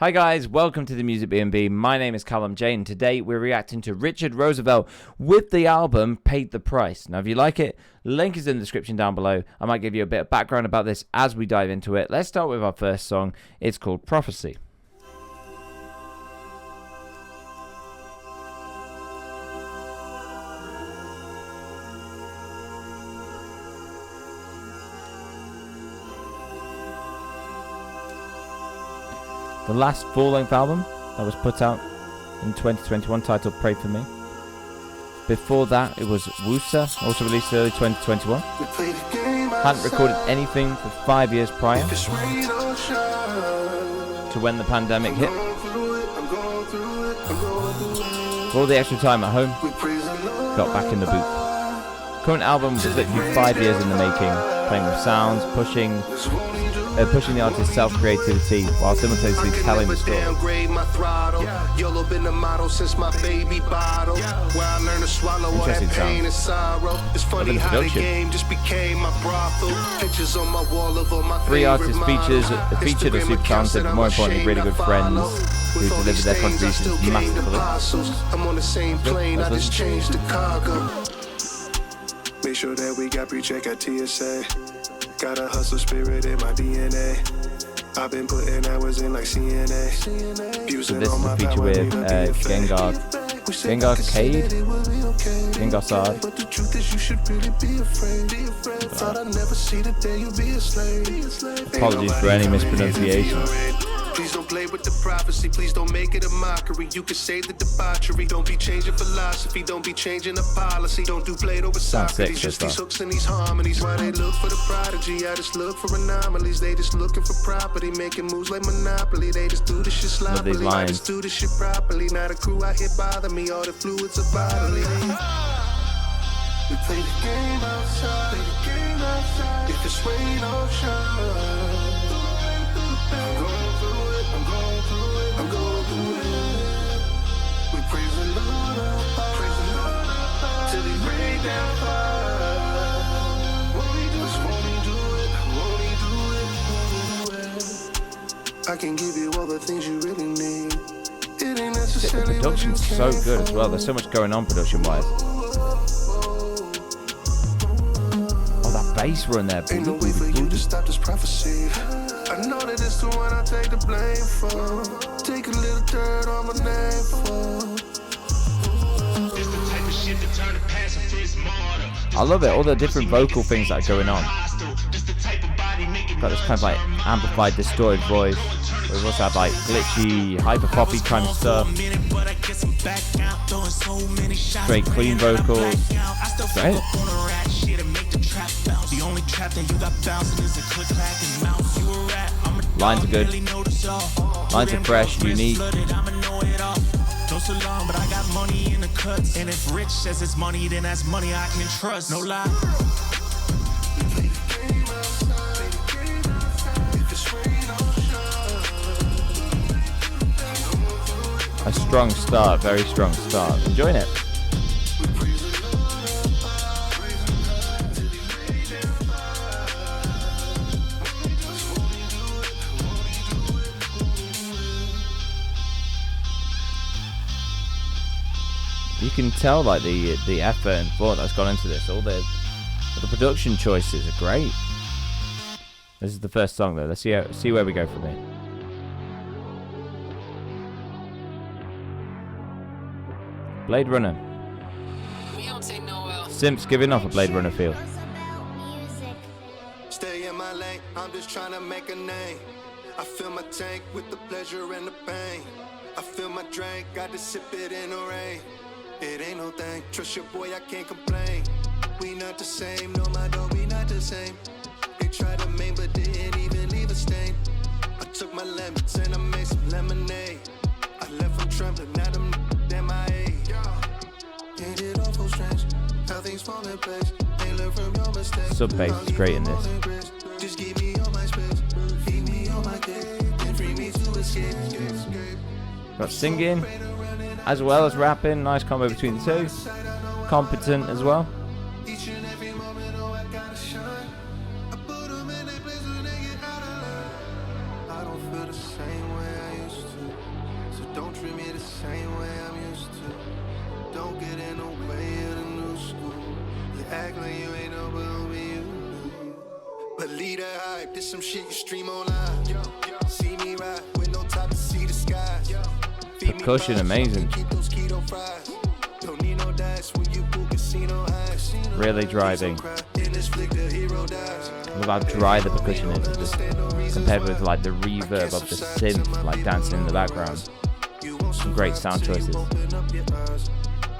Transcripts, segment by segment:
Hi guys, welcome to the Music B&B. My name is Callum J, and today we're reacting to Richard Roosevelt with the album Paid the Price. Now if you like it, link is in the description down below. I might give you a bit of background about this as we dive into it. Let's start with our first song. It's called Prophecy. The last full-length album that was put out in 2021, titled Pray For Me. Before that, it was Woosa, also released early 2021. Hadn't recorded anything for 5 years prior to when the pandemic hit. For all the extra time at home, got back in the booth. Current album was literally 5 years in the making, playing with sounds, pushing the artist's self-creativity while simultaneously telling the story. Interesting sound. Look at the production. 3 artists featured are super talented, but more importantly really good friends who delivered their contributions masterfully. Let's listen. Make sure that we got pre-check at TSA. Got a hustle spirit in my DNA. I've been putting hours in like CNA. So this is a feature with Gengar Cade? Gengar Sard. But the truth is you should really be afraid. Thought I'd never see the day you'll be a slave. Apologies for any mispronunciation. Please don't play with the prophecy, please don't make it a mockery. You can say the debauchery, don't be changing philosophy, don't be changing the policy, don't do Plato with Socrates. Just these hooks and these harmonies. Why they look for the prodigy, I just look for anomalies. They just looking for property, making moves like Monopoly. They just do this shit sloppily, I just do this shit properly. Not a crew out here bother me, all the fluids are bodily. We play the game outside, if it's rain or shine. I'm going through it. We praise the Lord till He rain down fire. Won't He do it? I can give you all the things you really need. It ain't necessarily The production's so good as well. There's so much going on production-wise. Oh, that bass run there. Ain't no way for you to stop this prophecy. I know that it's the one I take the blame for. Take a little dirt on my name for. I love it, all the different vocal things that are going on. Got this kind of like amplified, distorted voice. We've also had like glitchy, hyper poppy kind of stuff. Straight clean vocals. Great. Lines are good. Lines are fresh, unique. So long, but I got money in the cuts. And if Rich says it's money, then that's money I can trust. No lie. A strong start, very strong start. Enjoying it. You can tell like the effort and thought that's gone into this. All the production choices are great. This is the first song though. Let's see where we go from here. Blade Runner. Simps giving off a Blade Runner feel. Stay in my lane, I'm just trying to make a name. I fill my tank with the pleasure and the pain. I fill my drink, got to sip it in the rain. It ain't no thing, trust your boy, I can't complain. We not the same, no my dog, we not the same. They tried to maim but didn't even leave a stain. I took my lemons and I made some lemonade. I left from trembling, now them MIA. Ain't it awful strange, how things fall in place. Ain't learn from your mistakes. Sub bass is great in this. Just give me all my space, feed me all my cake, and free me to escape. Got singing as well as rapping. Nice combo between the two. Competent as well. I don't feel the same way I used to. same way I'm used to. Don't get in the way of the new school. You act like you ain't know, but only you do. But lead a hype, this some shit you stream online. See me ride with no top to see the sky. Percussion amazing. Keep those keto fries. Don't need no dice when you book casino eyes. Really driving. In this flick, the hero dies. Look how dry the percussion is, just compared with like the reverb of the synth like dancing in the background. Some great sound choices.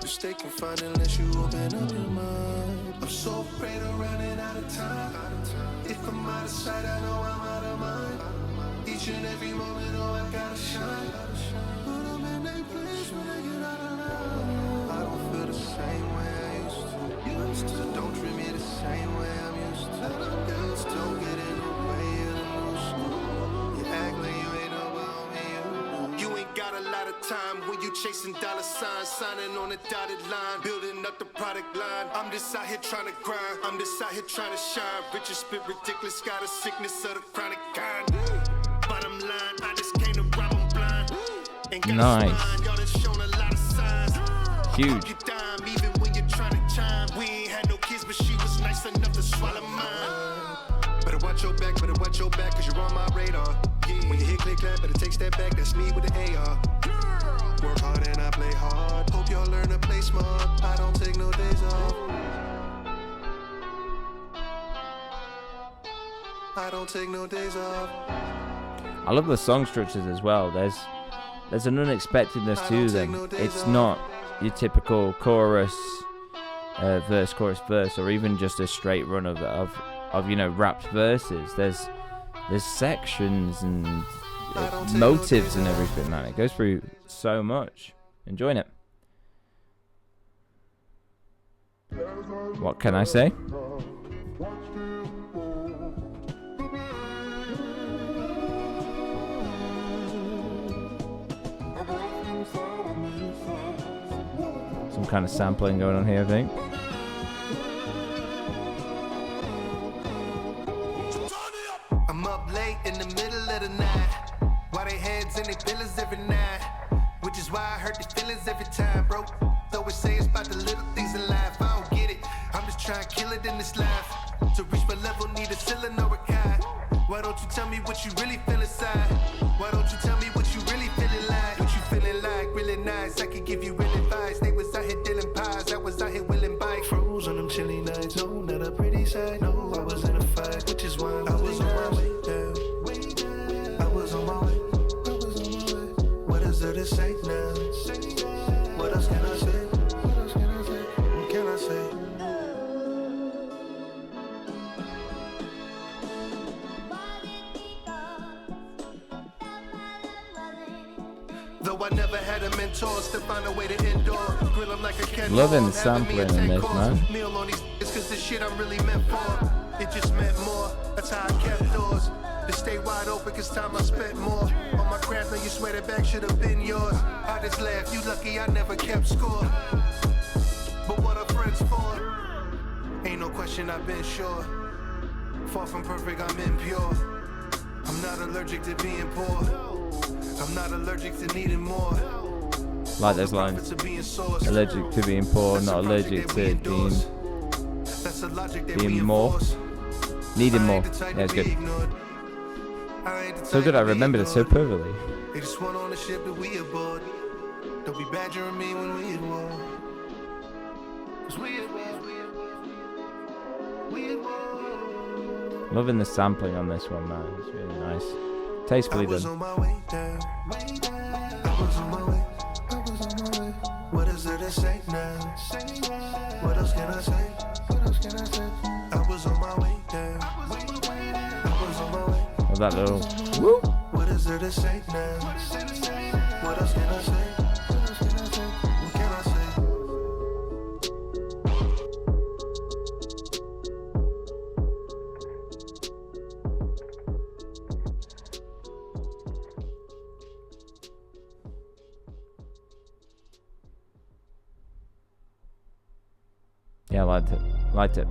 Mistake can find unless you open up your mind. I'm so afraid of running out of time. If I'm out of sight, I know I'm out of mind. Each and every moment, oh, I gotta shine. But I'm in that place when I get out of line. I don't feel the same way I used to. So don't treat me the same way I'm used to. Don't get in the way of the new school. You act like you ain't know about me. You ain't got a lot of time when you chasing dollar signs, signing on a dotted line, building up the product line. I'm just out here trying to grind. I'm just out here trying to shine. Rich and spit ridiculous, got a sickness of the chronic kind. Bottom line, I just came to rob 'em blind. Ain't got Nice. a spine, y'all done shown a lot of signs. Huge. You dime, even when you're trying to chime. We ain't had no kids, but she was nice enough to swallow mine. Better watch your back, cause you're on my radar. When you hit click clap, better take step back, that's me with the AR. Work hard and I play hard. Hope y'all learn to play smart. I don't take no days off. I don't take no days off. I love the song structures as well. There's an unexpectedness to them. It's not your typical chorus, verse, chorus, verse, or even just a straight run of rapped verses. There's sections and motives and everything, man. It goes through so much. Enjoying it. What can I say? Some kind of sampling going on here, I think. I'm up late in the middle of the night. Why they heads and they pillars every night? Which is why I hurt the feelings every time, bro. Though it say it's about the little things in life, I don't get it. I'm just trying to kill it in this life. To reach my level, need a ceiling or a guide. Why don't you tell me what you really feel inside? Why don't you tell me what you really feeling like? What you feeling like, really nice. I could give you real advice. They was out here dealing pies, I was out here willing bikes. Froze on them chilly nights, no, not a pretty sight. No, I was in a fight, which is why I was on my way down. I was on my way. What is there to say now? What else can I say? What can I say? Though I never had a mentor, still find a way to endure. Grill 'em like a Ken. Loving the sampling in this, man. Meal on these cause this shit I'm really meant for. It just meant more. That's how I kept doors. To stay wide open cause time I spent more. On my craft, now you swear that back should have been yours. I just laugh, you lucky I never kept score. But what are friends for? Ain't no question I've been sure. Far from perfect, I'm impure. I'm not allergic to being poor. I'm not allergic to needing more. Like those lines. Allergic to being poor, not allergic to being more. Needing more. Yeah, it's good. So good, I remembered it so perfectly. They just want on the ship that we aboard. Don't be badgering me when we at war. 'Cause we at war. We at war. Loving the sampling on this one, man. It's really nice. Tastefully I was done. on my way down. I was on my way. What is there to say now? What else can I say? I was on my way down. I was on my way. Well, that little woo. What is there to say now? What else can I say? What can I say? Yeah, I liked it.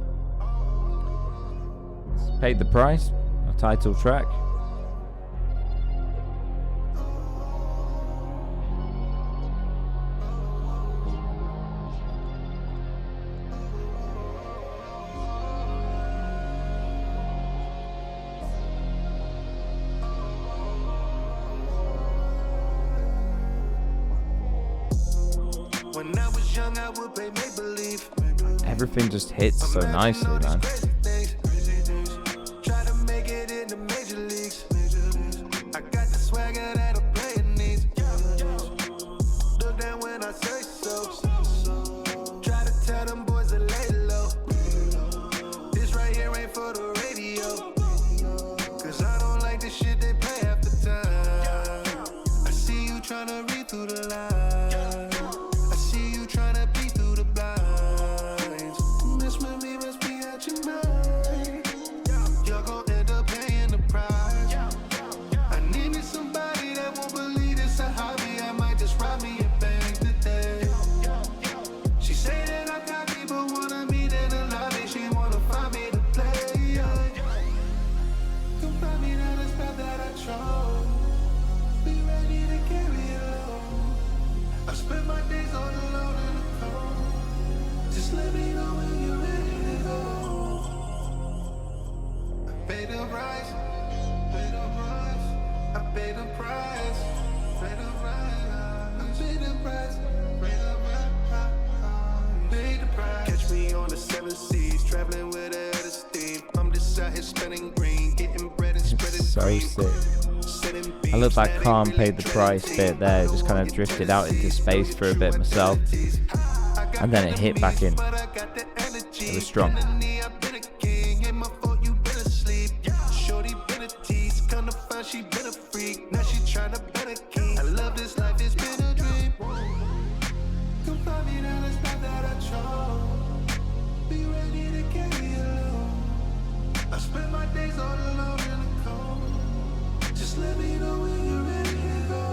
It's paid the price. Our title track. was young, I would play make-believe. Everything just hits so nicely, man. Try to make it in the major leagues. I got the swagger that a player needs. Look down when I say so. Try to tell them boys to lay low. This right here ain't for the radio. Cause I don't like the shit they play half the time. I see you tryna read through the lines. I see you tryna be through the blinds. Mess with me must be out your mind. You're gon' end up paying the price. I need me somebody that won't believe it's a hobby. I might just rob me a bank today. She say that I got me, but wanna meet in the lobby. She wanna find me to play. Come find me down the spot that I chose. Be ready to carry it alone. I spend my days all alone in the cold. Just let me know when you're ready to go. I pay the price. Pay the price. I pay the price. Pay the price. I pay the price. Pay the price. Pay the price. Catch me on the 7 seas, traveling with a head of steam. I'm just out here spending green, getting bread and spreading So cream. sick. Sitting I love that beach, calm letting paid the price bit there. It just kind of drifted out into space for a bit myself. And then it hit back in. It was strong. She been a freak, now she tryna better king. I love this life, it's been a dream. Come find me down the spot that I chose. Be ready to carry alone. I spend my days all alone in the cold. Just let me know when you're ready to go.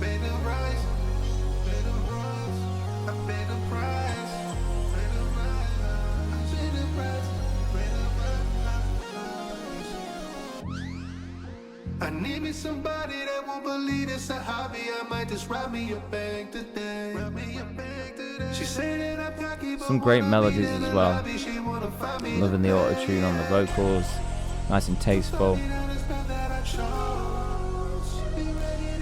Pay the price, pay the price, I pay the price, pay the price, I pay the price, pay the price. I need me somebody that won't believe it's a hobby. I might just rob me a bank today. Rob me a bank today. She say that I'm cocky, but Some great wanna melodies meet in as the well. lobby. She wanna find me Loving the a auto tune on the vocals. Nice and tasteful. Be ready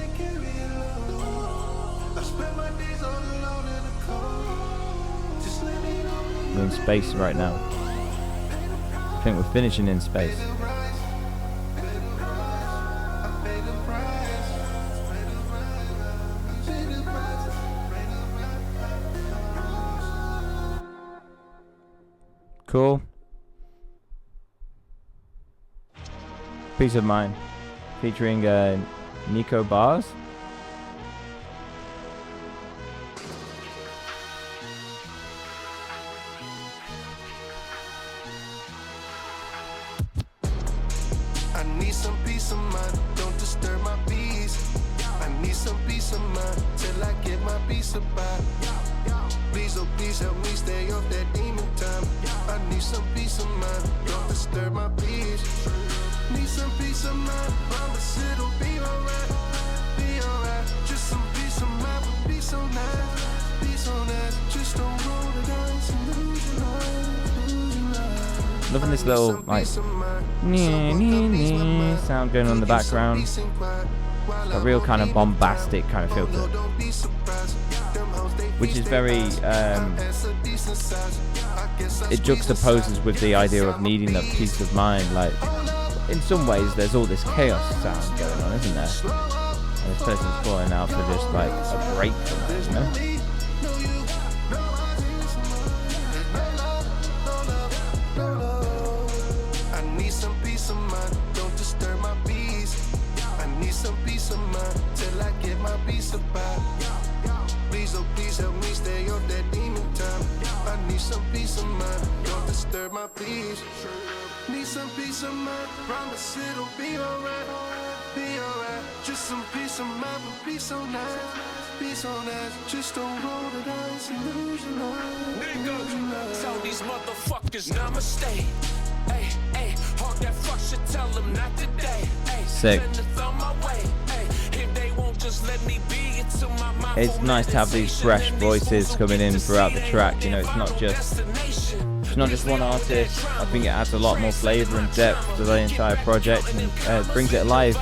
to carry it alone. I spend my days all alone in the cold. Just let me know when We're in space right now. I think we're finishing in space. the price. Pay the price. I pay the price. Pay the price. I pay the price. Pay the price. Cool. Peace of Mind. Featuring Nico Bars. I need some peace of mind, don't disturb my peace. I need some peace of mind till I get my peace about. Please, oh please help me stay off that demon time. I need some peace of mind, don't disturb my peace. Need some peace of mind, promise it'll be alright. Be alright, just some peace of mind would be so nice. Be so nice, just don't roll the dice and lose your life. Loving this little like sound going on in the background. A real kind of bombastic kind of feel to it, which is very it juxtaposes with the idea of needing that peace of mind. Like in some ways there's all this chaos sound going on, isn't there? And this person's calling out for just like a break from that, you know? I need some peace of mind, don't disturb my peace. I need some peace of mind till I get my peace about. Please, oh please help me stay off that demon time. I need some peace of mind, don't disturb my peace. Need some peace of mind, promise it'll be alright. Be alright, just some peace of mind would be so nice. Be so nice, just don't roll the dice and lose your life. Nigga, tell these motherfuckers namaste. Hey, hey, hawk that fuck shit, tell them not today. Hey, Sick. send the thumb my way. Hey, if they won't just let me be, it's to my mind. It's nice to have these fresh voices coming in throughout the track. You know, it's not just one artist. I think it adds a lot more flavour and depth to the entire project and brings it alive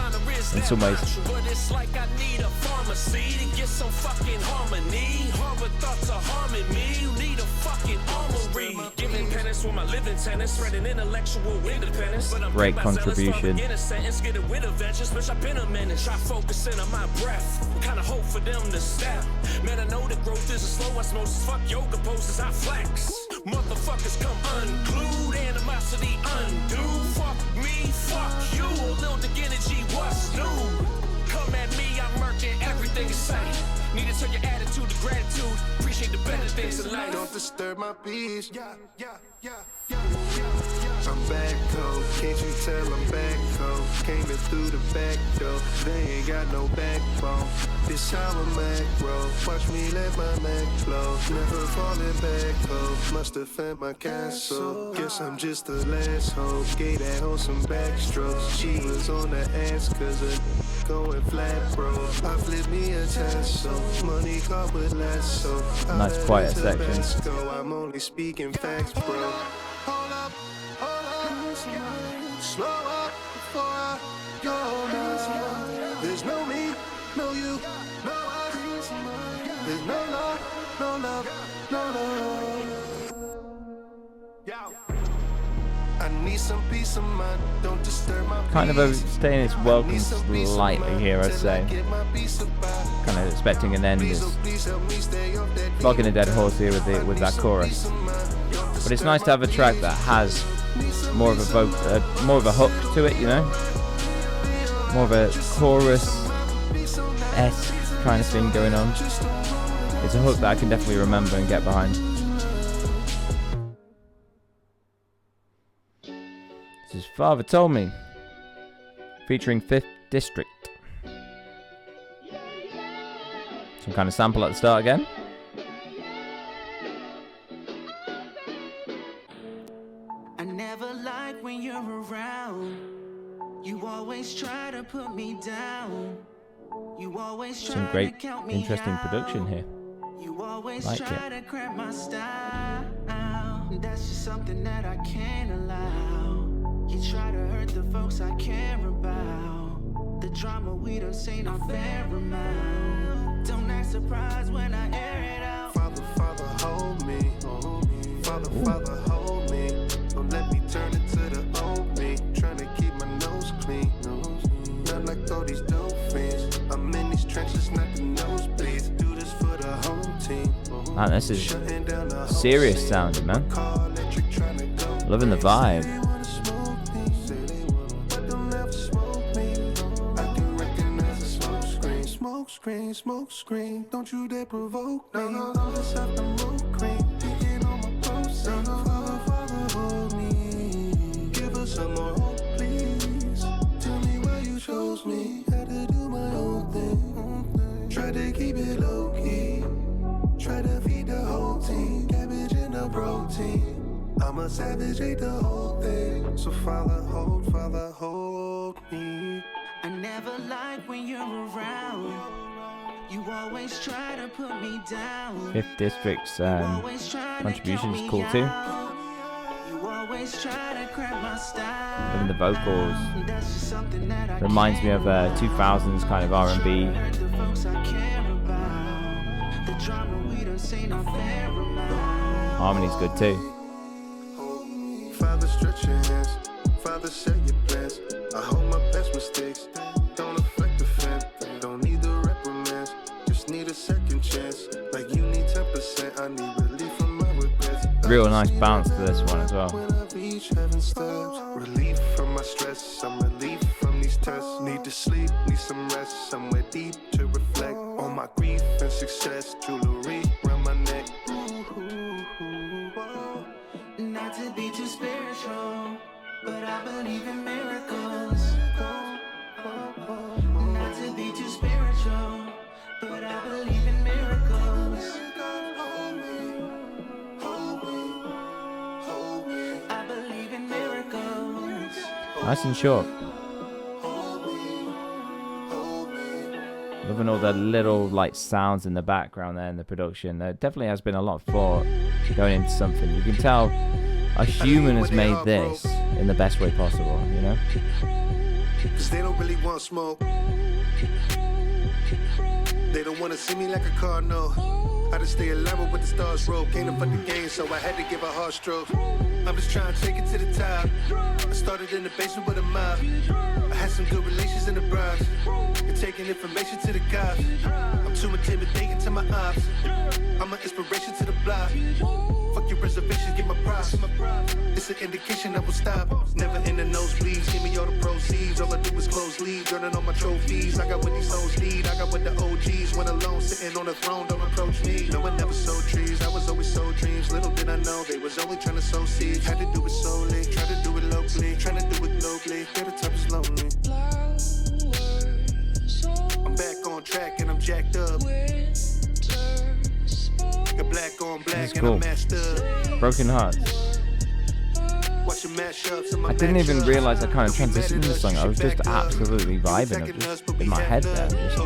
in some ways. But it's like I need a pharmacy to get some fucking harmony. Horror thoughts are harming me. You need a fucking armory. Giving penance for my living tenants, spreading intellectual independence. But I'm Great contribution. Get it with a vengeance, bitch. I've been a menace. Try focusing on my breath. Kind of hope for them to step. Man, I know the growth is a slow osmosis. Fuck yoga poses, I flex. Motherfuckers come unglued, animosity undo. Fuck me, fuck you. A little dick energy, what's new? Come at me, I'm murking everything you say. Need to turn your attitude to gratitude. Appreciate the better things in life. Don't disturb my peace. I'm back home, can't you tell I'm back home? Came in through the back door, they ain't got no backbone. This how a Mac roll, watch me let my Mac flow. Never falling back home, must defend my castle. Guess I'm just the last hope, gave that hoe some backstrokes. She was on the ass cause of going flat, bro. I flipped me a tassel, money caught with lasso. Nice quiet section. I'm only speaking facts, bro. Slow up before I go now. There's no me, no you, no us. There's no love, no love, no love. I need some peace of mind, don't disturb my Kind of peace. overstaying its welcome slightly here, I'd say. Kind of expecting an end, is flogging a dead horse here with that chorus. But it's nice to have a track that has more of a hook to it, you know, more of a chorus-esque kind of thing going on. It's a hook that I can definitely remember and get behind. This is Father Told Me, featuring 5th District. Some kind of sample at the start again. I never like when you're around. You always try to put me down. You always try Some great, to count me interesting out. production here. You always Like try it. to cramp my style. That's just something that I can't allow. You try to hurt the folks I care about. The drama we done seen a fair amount. Don't act surprised when I air it out. Father, Father, hold me. Father, Father, hold me. Don't let me turn into the old me. Trying to keep my nose clean. Not like all these dope fiends. I'm in these trenches, not the nosebleeds. Do this for the home team. Man, this is serious sounding, man. Loving the vibe. Smoke screen, don't you dare provoke me. No, this after mood cream, thinking on my post. Father, Father, hold me. Give us some more hope, please. Tell me why you chose me. Had to do my own thing. Try to keep it low key. Try to feed the whole team. Cabbage and the protein. I'm a savage, ate the whole thing. So Father, hold me. I never like when you're around. You always try to put me down. 5th District's contribution is cool too. You always try to cramp my style. Loving the vocals. That's just something that I Reminds me of 2000s kind of R&B. hurt the folks I care about. The drama we done seen a fair amount. Harmony's good too. Father, stretch your hands. Father, set your plans. I hold my past mistakes. Don't affect the fan. Don't need the reprimands. Just need a second chance. Like you need 10%. I need relief from my regrets. Real nice bounce to this one as well. When I reach heaven's steps. Relief from my stress. I'm relief from these tests. Need to sleep, need some rest. Somewhere deep to reflect on my grief and success. Jewelry around my neck. Not to be too spiritual, but I believe in miracles. Not to be too spiritual, but I believe in miracles. I believe in miracles. Nice and short. Loving all the little like sounds in the background there in the production. There definitely has been a lot of thought going into something. You can tell a human has made this in the best way possible, you know? Cause they don't really want smoke. They don't wanna see me like a car, no. I just stay alive with the stars roll. Came to fuck the game, so I had to give a hard stroke. I'm just trying to take it to the top. I started in the basement with a mob. I had some good relations in the Bronx. And taking information to the cops. I'm too intimidating to my ops. I'm an inspiration to the block. Fuck your reservations, get my props. It's an indication I will stop. Never in the nosebleeds, give me all the proceeds. All I do is close leads, running on my trophies. I got what these hoes need, I got what the OGs. When alone, sitting on the throne, don't approach me. No one never sowed trees, I was always sold dreams. Little did I know, they was only trying to sow seeds. Had to do it solely, try to do it locally. Trying to do it globally, yeah, the top is lonely. I'm back on track and I'm jacked up. Got black on black and I'm mashed up. Broken Hearts. I didn't even realize I kind of transitioned in the song. I was just absolutely vibing. I was just in my head there, just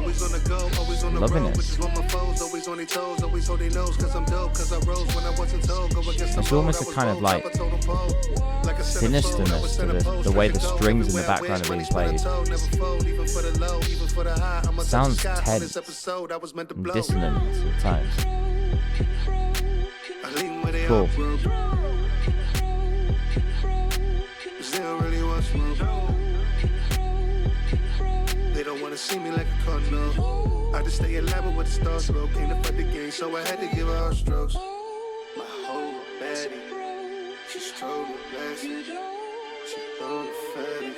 loving it. It's almost a kind of like sinisterness to the way the strings in the background are being played. It sounds tense and dissonant at times. Cool. They don't wanna see me like a car, no. I just stay alive with the stars roll. Came to fight the game, so I had to give her hard strokes. My whole baddie, she strode with blasting. She on the fatty,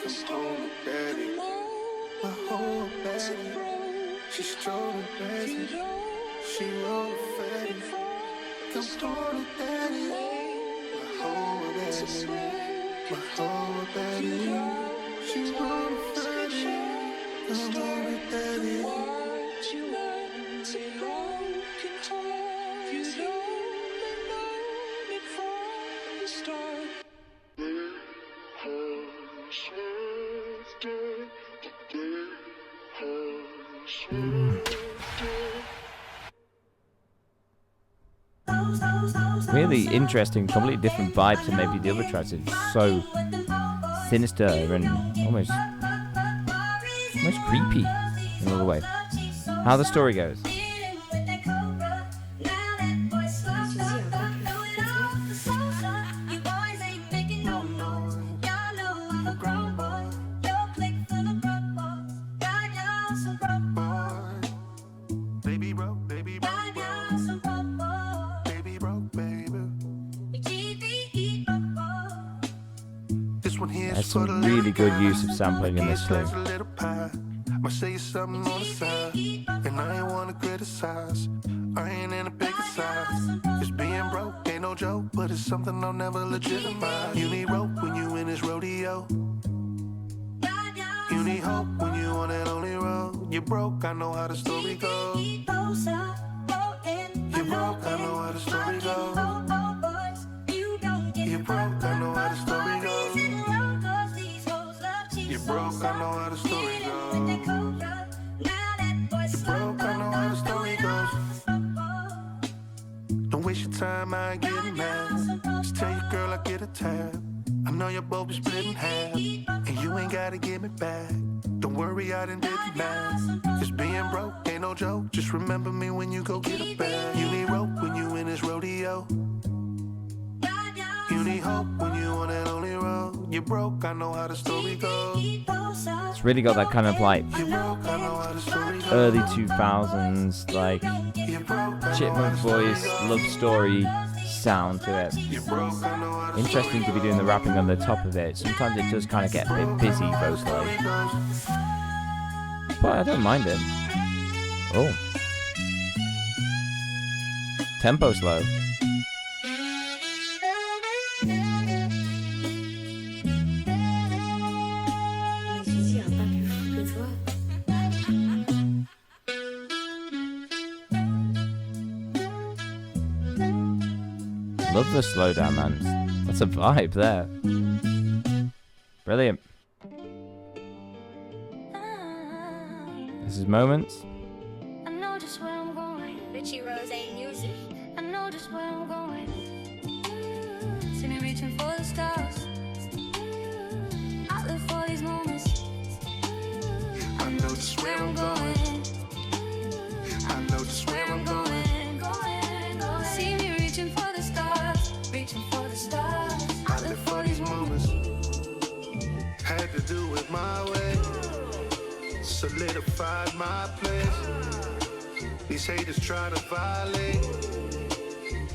come home with daddy. My whole baddie, she strode with blasting. She on the fatty, come home with daddy. My whole baddie, my whole baddie. She on the fatty, come home with daddy. What you want, say long can hold. You don't know it from the start. Really interesting, completely different vibe to maybe the other tracks. It's so sinister and almost creepy in another way. How the story goes. There's some really good use of sampling in this too. Might say something on the side, and I ain't wanna criticize. I ain't in a bigger size. Just being broke ain't no joke, but it's something I'll never legitimize. You need rope when you in this rodeo. You need hope when you on that only road. You're broke, I know how the story goes. You're broke, I know how the story goes. You're broke, I know how the story goes. You're broke, I know how the story goes. You're broke, I know how the story goes. Don't waste your time, I ain't getting mad. Just tell your girl I get a tab. I know you're both split in half, and you ain't gotta give me back. Don't worry, I done did the math. Just being broke ain't no joke. Just remember me when you go get a bag. You need rope when you in this rodeo. You need hope when you on that only road. You're broke, I know how the story goes. It's really got that kind of like early 2000s like chipmunk voice, love story sound to it. Interesting to be doing the rapping on the top of it. Sometimes it does kind of get a bit busy vocally, but I don't mind it. Oh, tempo slow. Love the slowdown, man. That's a vibe there. Brilliant. This is Moments. I know just where I'm going. Richie Rose music. I know just where I'm going. Sitting reaching for the stars. I live for these moments. just where I'm going. I know just where I'm going. See me reaching for the stars, reaching for the stars. I live for these moments. Had to do it my way. Solidified my place. These haters try to violate.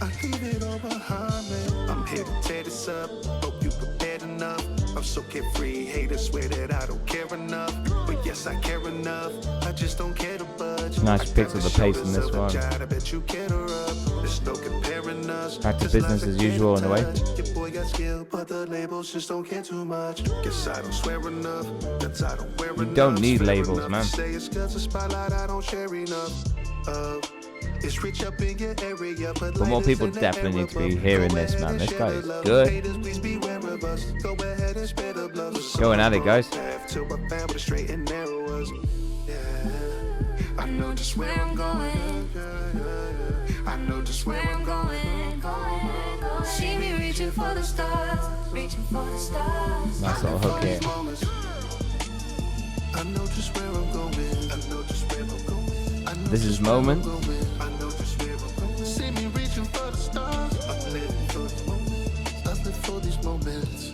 I leave it all behind me. I'm here to tear this up. Hope you prepared enough. I'm so carefree. Haters swear that I don't care enough. But yes, I care enough. I just don't care to budge. Nice picks of the pace in this one. I bet you get her up. There's no comparing us. Back to business as usual in a way. Your boy got skill, but the labels just don't care too much. Guess I don't swear enough. That's I don't wear enough. You don't need labels, man. Say it's 'cause the spotlight I don't share enough. It's rich up in your area, but more people definitely need to be hearing this, man. This guy is good. Going at it, guys. I know just where I'm going. I know just where I'm going. See me reaching for the stars, reaching for the stars. Nice little hook here. I know just where I'm going. I know just where I'm going. This is Moment. I know just where I'm going. See me reaching for the stars. I'm living for these moments. I live for these moments.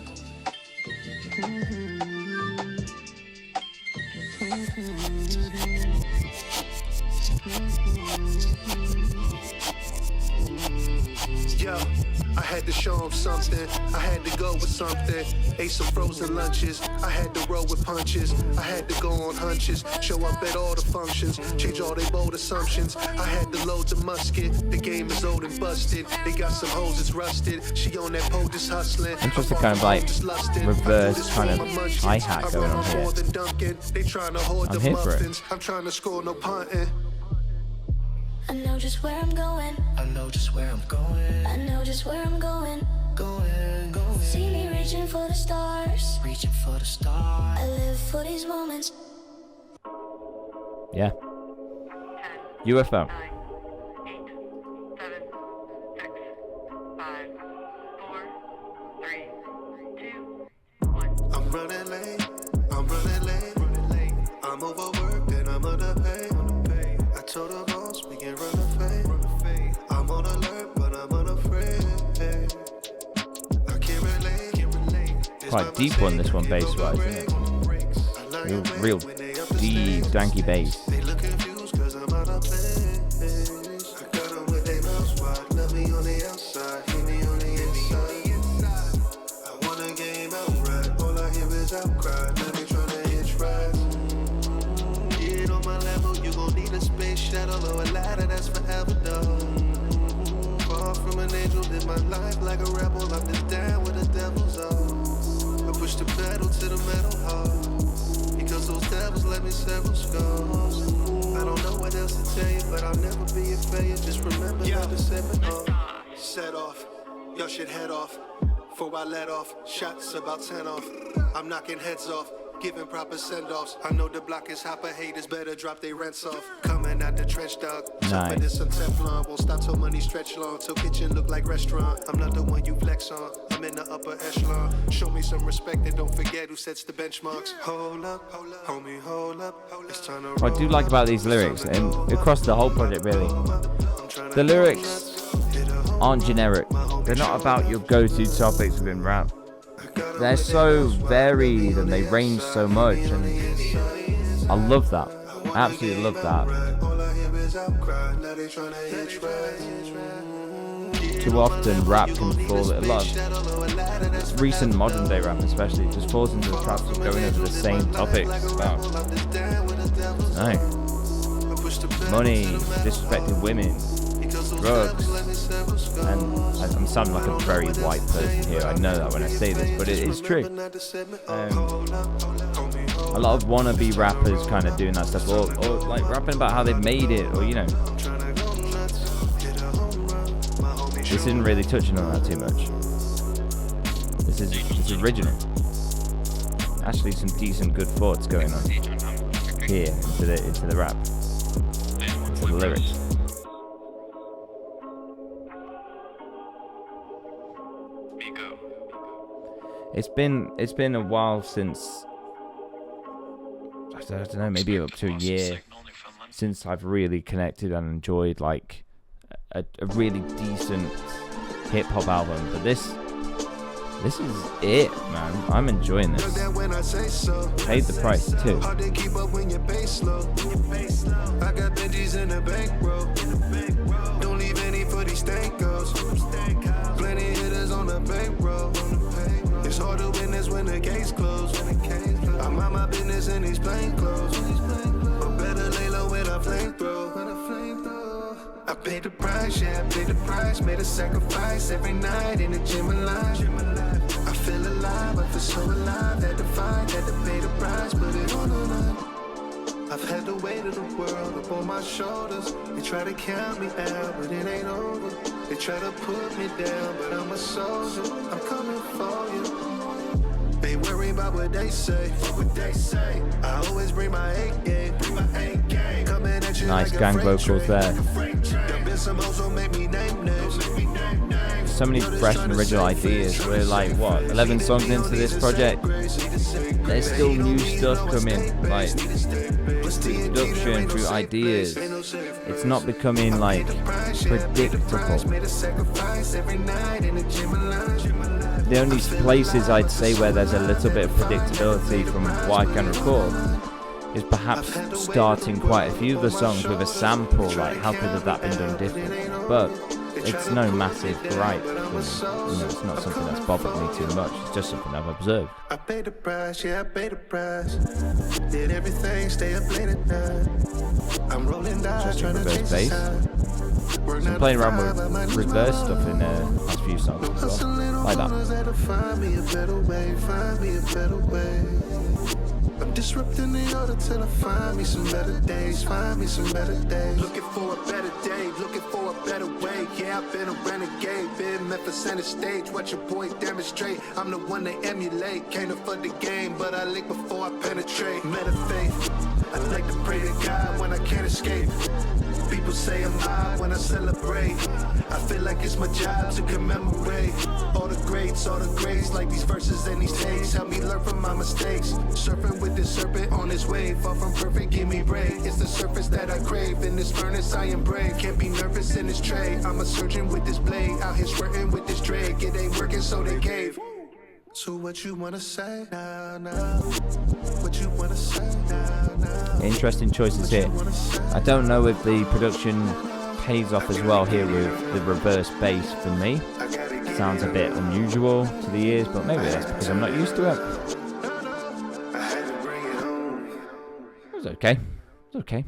Yo, I had to show him something. I had to go with something. Ate some frozen lunches. I had to roll with punches. I had to go on hunches. Show up at all the functions. Change all they bold assumptions. I had to load the musket. The game is old and busted. They got some hoes that's rusted. She on that pole just hustling. Interesting kind of like reverse kind of hi-hat going on here. They trying to hoard I'm the here for it. muffins. I'm trying to score no punting. I know just where I'm going. I know just where I'm going. I know just where I'm going. Going. See me reaching for the stars. Reaching for the stars. I live for these moments. Yeah. UFO. 9, 8, 7, 6, 5, 4, 3, 2, 1. I'm running late. I'm running late. I'm overworked and I'm underpaid. I told the boss we can run a fade. I'm on alert, but I'm unafraid. I can't relate. Quite deep one, this one, bass-wise, isn't it? Real deep, danky bass. They look confused 'cause I'm out of place. I got them with their mouths wide. Love me on the outside, hate me on the inside. I want a game outright. All I hear is outcry. Let me tryna hitch rides. Get on my level, you gon' need a space shuttle or a ladder that's forever though. Far from an angel, live my life like a rebel. I'm just down with the devil's own. I push the pedal to the metal hard. Because those devils let me several scars. I don't know what else to tell you, but I'll never be a failure. Just remember not to set me off. Set off, y'all should head off. Before I let off, shots about 10 off. I'm knocking heads off, giving proper send-offs. I know the block is hot, but haters better drop their rents off. Coming out the trench, dog. Nice. This some Teflon. Won't stop till money stretch long. Till kitchen look like restaurant. I'm not the one you flex on. I'm in the upper echelon. Show me some respect and don't forget who sets the benchmarks. Hold up, homie, hold up. It's time to What I do like about these lyrics, and across the whole project really, the lyrics aren't generic. They're not about your go-to topics within rap. They're so varied and they range so much, and I love that. I absolutely love that. Too often rap can fall, a lot of recent modern day rap especially, just falls into the traps of going over the same topics about money, disrespecting women, drugs, and I'm sounding like a very white person here, I know that when I say this, but it is true. A lot of wannabe rappers kind of doing that stuff, or like rapping about how they've made it, or you know, this isn't really touching on that too much. This is original. Actually, some decent, good thoughts going on here into the rap, into the lyrics. It's been a while since I I don't know, maybe up to a year since I've really connected and enjoyed like a really decent hip hop album. But this is it, man. I'm enjoying this. Paid the price too. Hard to keep up when your bass low. I got Benjis in the bank, bro. Don't leave any for these stankos. Plenty hitters on the bank, bro. It's hard to win this when the case closed. I'm out my business in these plain clothes. But better lay low when I flamethrow. I paid the price, yeah, I paid the price. Made a sacrifice every night in the gym alive. I feel alive, I feel so alive. Had to find, had to pay the price, put it on the line. I've had the weight of the world up on my shoulders. They try to count me out, but it ain't over. They try to put me down, but I'm a soldier. I'm coming for you. They worry about what they say, what they say. I always bring my A game, coming at you Nice like gang a freight vocals train. there. There been some hoes who make me name names. So many fresh and original ideas. We're like, what, 11 songs into this project? There's still new stuff coming, like through production, through ideas. It's not becoming like predictable. The only places I'd say where there's a little bit of predictability from what I can record is perhaps starting quite a few of the songs with a sample, like how could have that been done differently? But it's no massive gripe for me. It's not something that's bothered me too much. It's just something I've observed. I paid the price, yeah, I paid the price. Did everything, stay up late at night. I'm rolling dice, trying to reverse chase bass. the side. So I'm playing around with reverse stuff in the last few songs as well. Like that. Find me a better way, find me a better way. I'm disrupting the order till I find me some better days, find me some better days. Looking for a better day, looking for a better way. Yeah, I've been a renegade, been meant for center stage. Watch your boy demonstrate. I'm the one they emulate. Can't afford the game, but I lick before I penetrate. Meta faith, I like to pray to God when I can't escape. People say I'm high when I celebrate. I feel like it's my job to commemorate all the greats, like these verses and these takes. Help me learn from my mistakes. Surfing with this serpent on his wave. Far from perfect, give me break. It's the surface that I crave. In this furnace, I am brave. Can't be nervous in this trade. I'm a surgeon with this blade. Out here squirting with this drag. It ain't working, so they cave. So what you wanna say now? What you wanna say now? Interesting choices here. I don't know if the production pays off as well here with the reverse bass for me. Sounds a bit unusual to the ears, but maybe that's because I'm not used to it. It was okay. It was okay.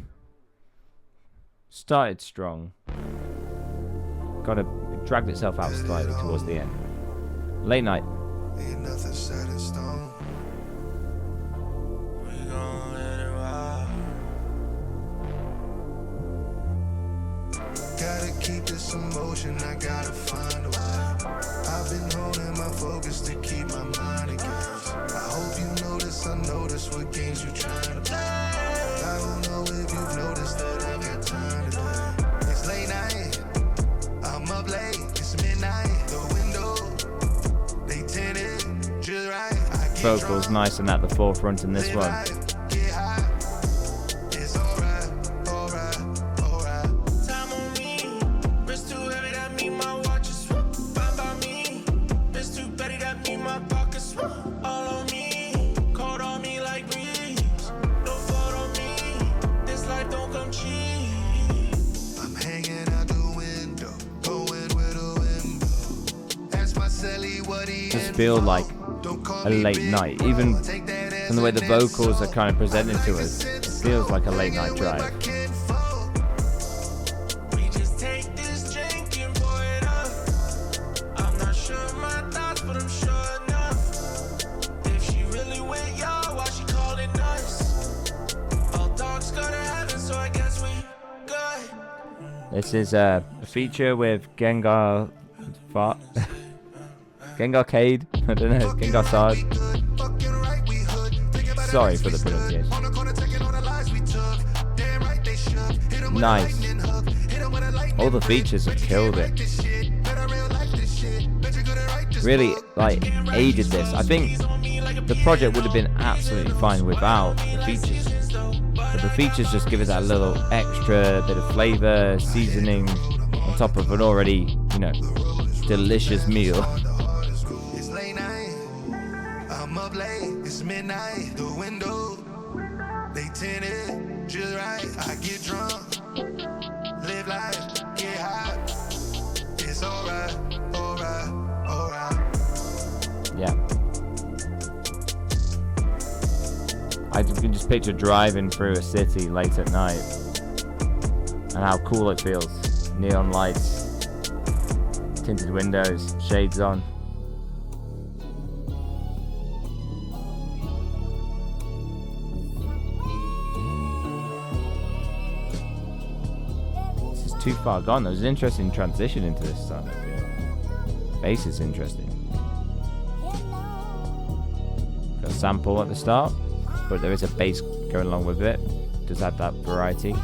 Started strong. It dragged itself out slightly towards the end. Late night. Ain't nothing set in stone. We gon' let it ride. Gotta keep this emotion, I gotta find a way. I've been holding my focus to keep my mind engaged. I hope you notice, I notice what games you trying to play. I don't know if you've noticed that I got time today. It's late night, I'm up late, it's midnight. The window, they tinted just right. Vocals nice and at the forefront in this one. Just feel like a late night, even from the way the vocals are kind of presented to us. It feels like a late night drive. This is a feature with Gengar Gengarcade, I don't know, Gengar Sard. Sorry for the pronunciation. Nice. All the features have killed it. Really, like, aided this. I think the project would have been absolutely fine without the features. But the features just give it that little extra bit of flavor, seasoning on top of an already, delicious meal. It's late night, I'm up late, it's midnight, the window, they tinted just right. I get drunk, live life, get high. It's alright, alright, alright. Yeah. I can just picture driving through a city late at night and how cool it feels. Neon lights, tinted windows, shades on. This is too far gone. There was an interesting transition into this song. Bass is interesting. Got a sample at the start, but there is a bass going along with it. Does add that variety.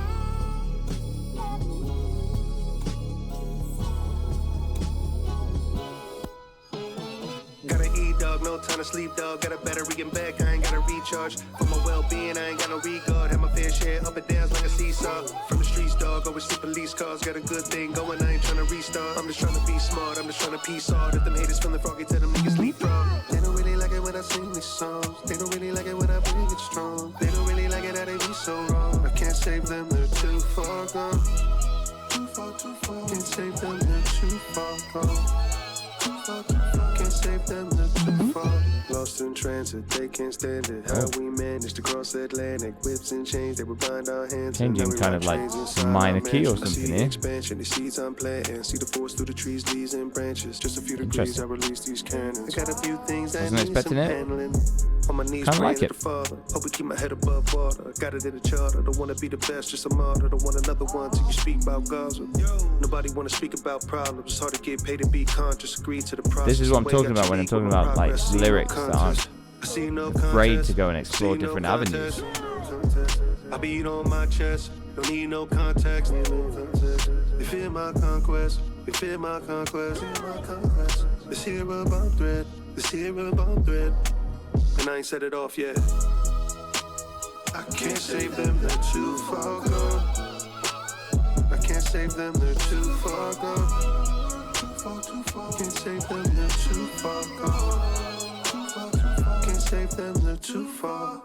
Gotta eat, dog, no time to sleep, dog. Got a battery in back, I ain't gotta recharge. For my well-being, I ain't got no regard. Have my fair share up and downs like a seesaw. From the streets, dog, always see police cars. Got a good thing going, I ain't tryna restart. I'm just tryna be smart, I'm just tryna piece hard. If them haters feeling froggy, tell them niggas leapfrog. They don't really like it when I sing these songs. They don't really like it when I bring it strong. They don't really like it how they be so wrong. I can't save them, they're too far gone. Too far, too far. Can't save them, they're too far gone. Too far, too far. Can't save them, they're too far. Lost in transit, they can't stand it. How we managed to cross the Atlantic, whips and chains, they would bind our hands. Changing kind of like minor key or something here. Expansion, the seeds I'm planting, see the forest through the trees, leaves and branches. Just a few degrees, I release these cannons. I got a few things that Wasn't need some expecting it. handling. On my knees, Kinda like praying it. to the Father. Hope we keep my head above water. Got it in the charter. Don't wanna be the best, just a martyr. Don't want another one till you speak about Gaza. Nobody wanna speak about problems. It's hard to get paid to be conscious. Agree to the process. This is what I'm talking about when I'm talking about like lyrics that aren't afraid to go and explore different avenues. I beat on my chest, don't need no context. They fear my conquest, they fear my conquest. This here a bomb threat, this here a bomb threat. And I ain't set it off yet. I can't save them, they're too far gone. I can't save them, they're too far gone. Too far, too far. Can't save them, they're too far gone. Too far, too far. Can't save them, they're too far.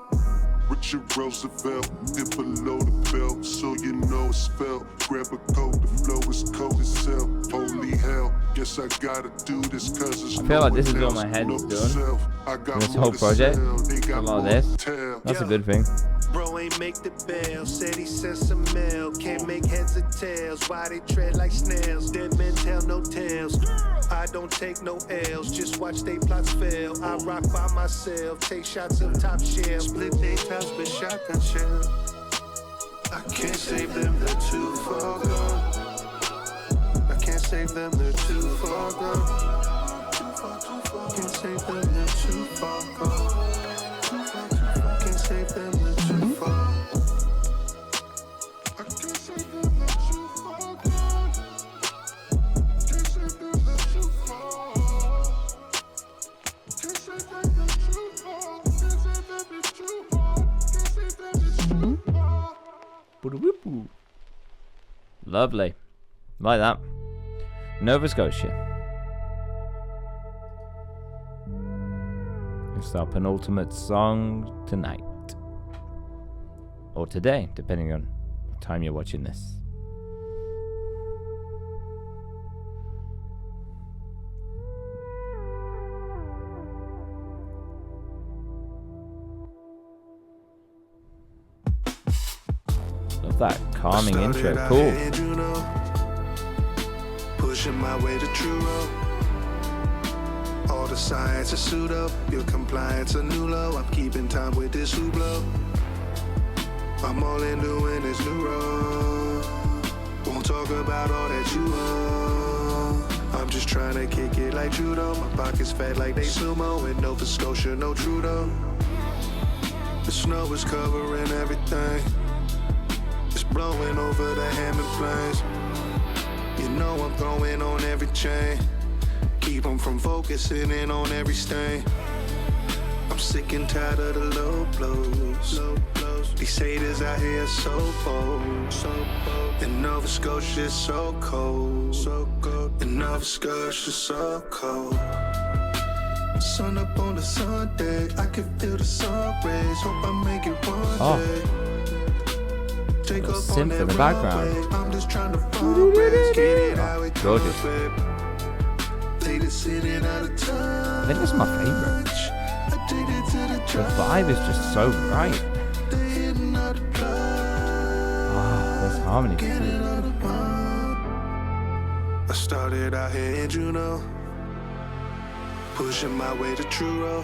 Richard Roosevelt, dip below the belt, so you know it's felt. Grab a coat, the flow is cold as hell. Holy hell, guess I gotta do this cause it's I feel like this is no all one my head's else. done. Note to self, I got This more whole to project, sell. They a got lot of more this. to tell. That's a good thing. Bro ain't make the bail, said he sent some mail. Can't make heads or tails, why they tread like snails. Dead men tell no tales. I don't take no L's, just watch they plots fail. I rock by myself, take shots of top shelf. Split they tops with shotgun shell. I can't save them, they're too far gone. I can't save them, they're too far gone. Can't save them, they're too far gone. Can't save them, they're too far. I can't save them, they're too far gone. Can't save them, they're too far. Can't save them, they're too far. Can't save them, they're too far. Can't save them, they're too far. Lovely. Like that. Nova Scotia. It's our penultimate song tonight. Or today, depending on what time you're watching this. Love that calming intro. Started out Cool. here in Juneau, pushing my way to true road. All the science is pseudo, your compliance a new low. I'm keeping time with this Hublot. I'm all in doing this new road. Won't talk about all that you owe. I'm just trying to kick it like judo. My pockets fat like they sumo. In Nova Scotia, no Trudeau. The snow is covering everything. It's blowing over the Hammond Plains. You know I'm throwing on every chain. Keep them from focusing in on every stain. I'm sick and tired of the low blows. These haters out here so bold, so bold. In Nova Scotia, so cold, so cold. In Nova Scotia, so cold. Sun up on a Sunday, I can feel the sun rays. Hope I make it one day. Take up synth on that in the background. runway. I'm just trying to fundraise, get it how it comes, Gorgeous. babe. They just sitting out of touch. I think this is my favourite. Addicted to the The drug. vibe is just so right. They hitting out the plug. Oh, there's harmony. Getting out the pump. I started out here in Juneau, pushing my way to Truro.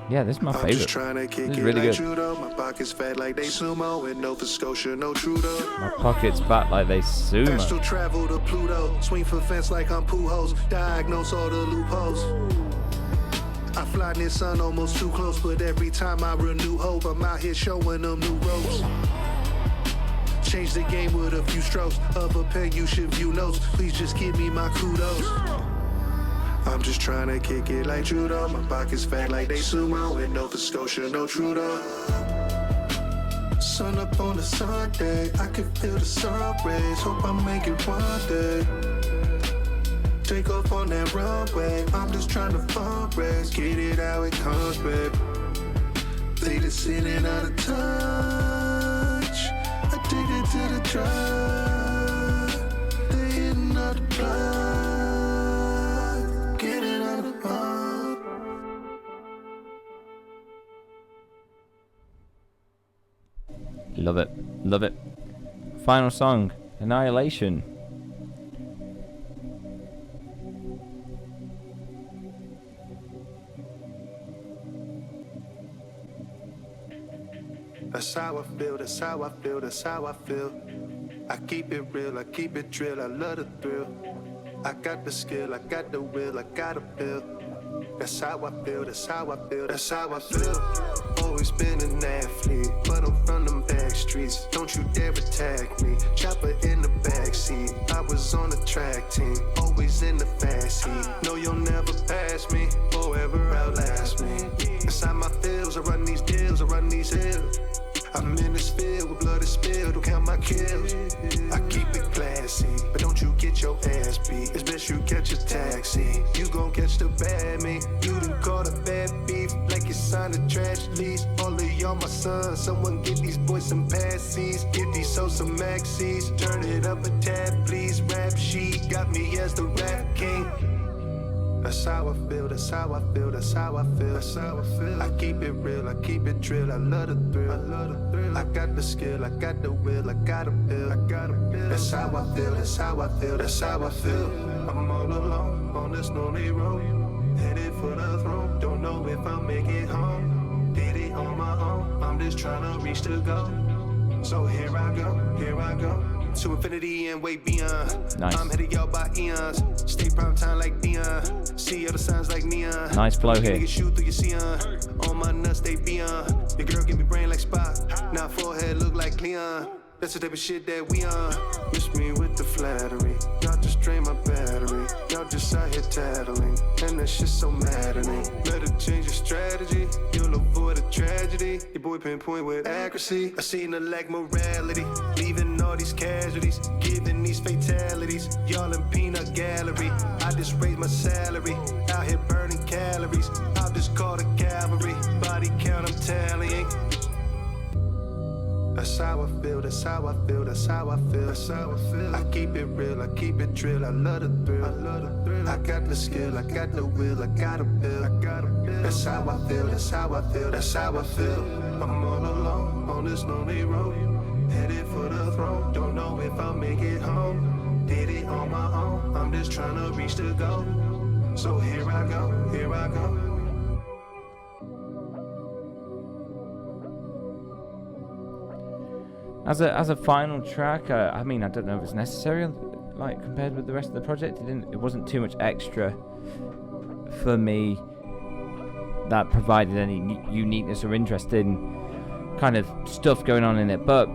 Yeah, this is my I'm just favourite. trying to kick This is it really like good. judo. My pockets fat like they sumo. In Nova Scotia, no Trudeau. My pockets back like they sumo. Astral travel to Pluto. Swing for fence like I'm Pujols. Diagnose all the loopholes. I fly near sun almost too close, but every time I renew hope, I'm out here showing them new ropes. Change the game with a few strokes of a pen. You should view notes. Please just give me my kudos. I'm just trying to kick it like judo. My pockets fat like they sumo. In Nova Scotia, no Trudeau. Sun up on a Sunday, I can feel the sun rays. Hope I make it one day. Take off on that runway. I'm just trying to fundraise, get it how it comes, babe. They just sitting out of touch. Addicted to the drug. They hitting out the plug. Getting out of the pump. Love it. Love it. Final song, Annihilation. That's how I feel, that's how I feel, that's how I feel. I keep it real, I keep it drill, I love the thrill. I got the skill, I got the will, I got a pill. That's how I feel, that's how I feel, that's how I feel. Always been an athlete, but I'm from them back streets. Don't you dare attack me, chopper in the backseat. I was on the track team, always in the fast heat. No, you'll never pass me, or ever outlast me. Inside my fields, I run these deals, I run these hills. I'm in this field with blood is spilled, don't count my kills. I keep it classy, but don't you get your ass beat. It's best you catch a taxi. You gon' catch the bad me. You done caught a bad beef, like it's signed a trash lease. All of y'all my sons, someone get these boys some passies. Get these so some maxis, turn it up a tab please. Rap sheet, got me as the rap king. That's how I feel, that's how I feel, that's how I feel, that's how I feel. I keep it real, I keep it drill, I love the thrill, I love the thrill. I got the skill, I got the will, I got a pill, I got a pill. That's how I feel, that's how I feel, that's how I feel. I'm all alone on this lonely road, headed for the throne. Don't know if I'll make it home. Did it on my own, I'm just trying to reach the goal. So here I go, here I go. To infinity and way beyond. Nice. I'm headed y'all by eons. Stay prime time like Dion. See other signs like neon. Nice flow here. Niggas shoot through your Sion. On my nuts, they beyond. Your girl give me brain like Spock. Now forehead look like Leon. That's the type of shit that we on. Miss me with the flattery. Y'all just drain my battery. Y'all just out here tattling. And that shit so maddening. Better change your strategy. You'll avoid a tragedy. Your boy pinpoint with accuracy. I seen the lack morality. Leaving all these casualties. Giving these fatalities. Y'all in peanut gallery. I just raised my salary. Out here burning calories. I'll just call the cavalry. Body count, I'm tallying. That's how I feel, that's how I feel, that's how I feel, that's how I feel. I keep it real, I keep it drill, I love the thrill, I love the thrill. I got the skill, I got the will, I got a pill, I got a pill. That's how I feel, that's how I feel, that's how I feel. I'm all alone on this lonely road, headed for the throne. Don't know if I'll make it home. Did it on my own, I'm just trying to reach the goal. So here I go, here I go. As a final track, I mean, I don't know if it's necessary, like compared with the rest of the project. It wasn't too much extra for me that provided any uniqueness or interesting kind of stuff going on in it. But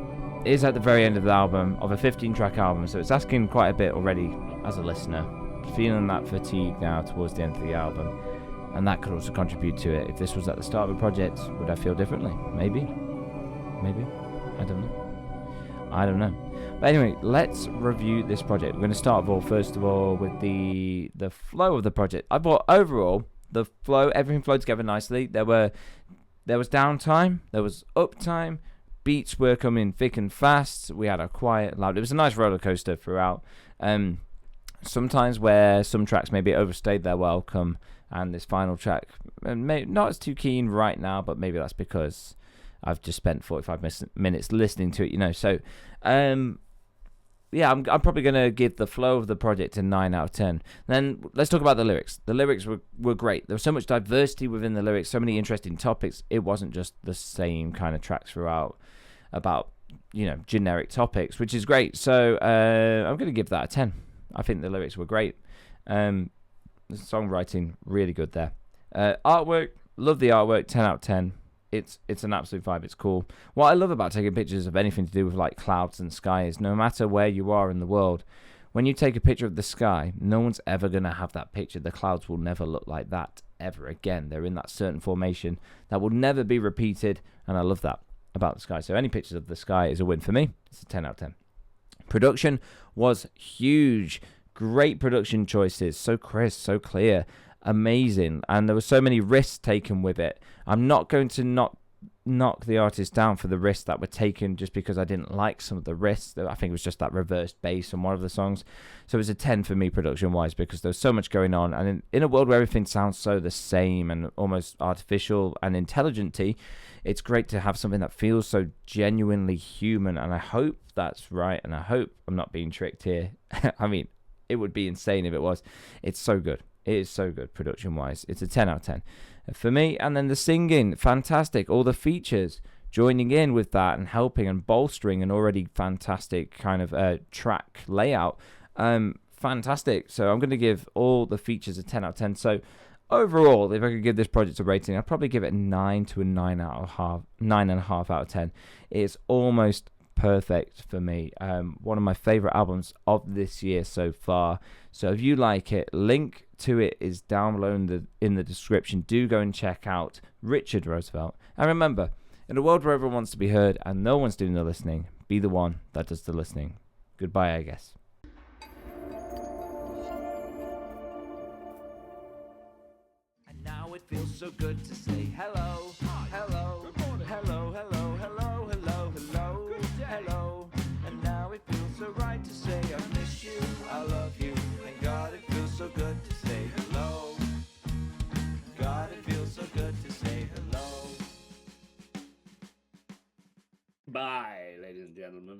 it is at the very end of the album, of a 15-track album, so it's asking quite a bit already as a listener. Feeling that fatigue now towards the end of the album, and that could also contribute to it. If this was at the start of a project, would I feel differently? Maybe. I don't know. But anyway, let's review this project. We're going to start first of all with the flow of the project. I thought overall the flow, everything flowed together nicely. There was downtime, there was uptime, beats were coming thick and fast. We had a quiet, loud. It was a nice roller coaster throughout. Sometimes where some tracks maybe overstayed their welcome, and this final track, not as too keen right now, but maybe that's because I've just spent 45 minutes listening to it, So, yeah, I'm probably going to give the flow of the project a 9 out of 10. Then let's talk about the lyrics. The lyrics were great. There was so much diversity within the lyrics, so many interesting topics. It wasn't just the same kind of tracks throughout about, generic topics, which is great. So I'm going to give that a 10. I think the lyrics were great. The songwriting, really good there. Artwork, love the artwork, 10 out of 10. It's an absolute vibe. It's cool. What I love about taking pictures of anything to do with like clouds and sky is no matter where you are in the world, when you take a picture of the sky, no one's ever going to have that picture. The clouds will never look like that ever again. They're in that certain formation that will never be repeated, and I love that about the sky. So any pictures of the sky is a win for me. It's a 10 out of 10. Production was huge. Great production choices. So crisp, so clear. Amazing. And there were so many risks taken with it. I'm not going to knock the artist down for the risks that were taken just because I didn't like some of the risks. I think it was just that reversed bass on one of the songs. So it was a 10 for me production-wise because there was so much going on. And in a world where everything sounds so the same and almost artificial and intelligent-y, it's great to have something that feels so genuinely human. And I hope that's right. And I hope I'm not being tricked here. I mean, it would be insane if it was. It's so good. It is so good production-wise. It's a 10 out of 10 for me. And then the singing, fantastic. All the features joining in with that and helping and bolstering an already fantastic kind of track layout. Fantastic. So I'm going to give all the features a 10 out of 10. So overall, if I could give this project a rating, I'd probably give it 9 to a 9.5 out of 10. It's almost perfect for me. One of my favorite albums of this year so far. So if you like it, link to it is down below in the description. Do go and check out Richard Roosevelt. And remember, in a world where everyone wants to be heard and no one's doing the listening, be the one that does the listening. Goodbye, I guess. And now it feels so good to say hello, hello, hello, hello, hello, hello, hello, hello. And now it feels so right to say I miss you, I love you. And God, it feels so good to say hello. God, it feels so good to say hello. Bye, ladies and gentlemen.